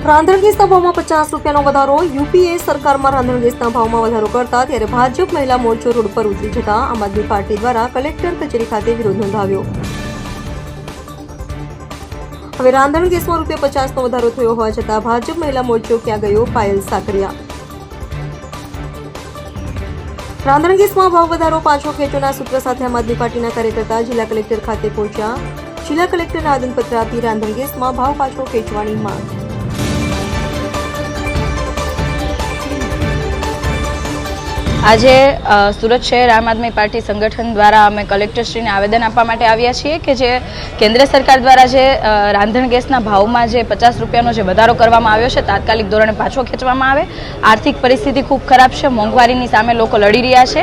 રાંધણ ગેસના ભાવમાં 50 રૂપિયાનો વધારો. યુપીએ સરકારમાં રાંધણ ગેસના ભાવમાં વધારો કરતા ત્યારે ભાજપ મહિલા મોરચો રોડ પર ઉતરી જતા આમ આદમી પાર્ટી દ્વારા કલેક્ટર કચેરી ખાતે વિરોધ નોંધાવ્યો. હવે રાંધણ ગેસમાં ₹50નો વધારો થયો હોવા છતાં ભાજપ મહિલા મોરચો ક્યાં ગયો? પાયલ સાકરિયા. રાંધણ ગેસમાં ભાવ વધારો પાછો ખેંચોના સૂત્ર સાથે આમ આદમી પાર્ટીના કાર્યકર્તા જિલ્લા કલેક્ટર ખાતે પહોંચ્યા. જિલ્લા કલેક્ટરને આવેદનપત્ર આપી રાંધણ ગેસમાં ભાવ પાછો ખેંચવાની માંગ. આજે સુરત શહેર આમ આદમી પાર્ટી સંગઠન દ્વારા અમે કલેક્ટરશ્રીને આવેદન આપવા માટે આવ્યા છીએ કે જે કેન્દ્ર સરકાર દ્વારા જે રાંધણ ગેસના ભાવમાં જે 50 રૂપિયાનો જે વધારો કરવામાં આવ્યો છે તાત્કાલિક ધોરણે પાછો ખેંચવામાં આવે. આર્થિક પરિસ્થિતિ ખૂબ ખરાબ છે, મોંઘવારીની સામે લોકો લડી રહ્યા છે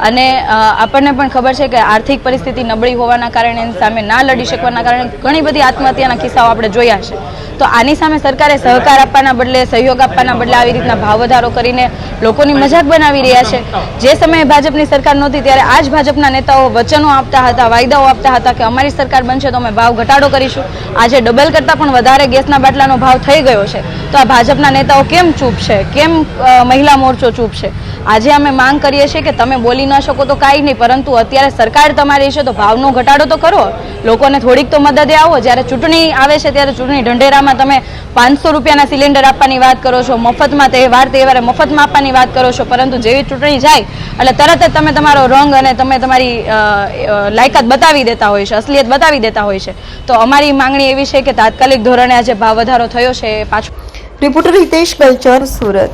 અને આપણને પણ ખબર છે કે આર્થિક પરિસ્થિતિ નબળી હોવાના કારણે એની સામે ના લડી શકવાના કારણે ઘણી બધી આત્મહત્યાના કિસ્સાઓ આપણે જોયા છે. તો આની સામે સરકારે સહકાર આપવાના બદલે, સહયોગ આપવાના બદલે આવી રીતના ભાવ વધારો કરીને લોકોની મજાક બનાવી રહ્યા છે. જે સમયે ભાજપની સરકાર નહોતી ત્યારે આ જ ભાજપના નેતાઓ વચનો આપતા હતા, વાયદાઓ આપતા હતા કે અમારી સરકાર બનશે તો અમે ભાવ ઘટાડો કરીશું. આજે ડબલ કરતાં પણ વધારે ગેસના બાટલાનો ભાવ થઈ ગયો છે. તો આ ભાજપના નેતાઓ કેમ ચૂપ છે? કેમ મહિલા મોરચો ચૂપ છે? આજે અમે માંગ કરીએ છીએ કે તમે બોલી ન શકો તો કાંઈ નહીં, પરંતુ અત્યારે સરકાર તમારી છે તો ભાવનો ઘટાડો તો કરો, લોકોને થોડીક તો મદદે આવો. જ્યારે ચૂંટણી આવે છે ત્યારે ચૂંટણી ઢંઢેરામાં તમે 500 રૂપિયાના સિલિન્ડર આપવાની વાત કરો છો, મફતમાં તહેવારે મફતમાં આપવાની વાત કરો છો, પરંતુ જેવી ચૂંટણી જાય એટલે તરત જ તમે તમારો રંગ અને તમે તમારી લાયકાત બતાવી દેતા હોય છે, અસલિયત બતાવી દેતા હોય છે. તો અમારી માંગણી એવી છે કે તાત્કાલિક ધોરણે આજે ભાવ વધારો થયો છે પાછો. રિપોર્ટર હિતેશ બેલચર, સુરત.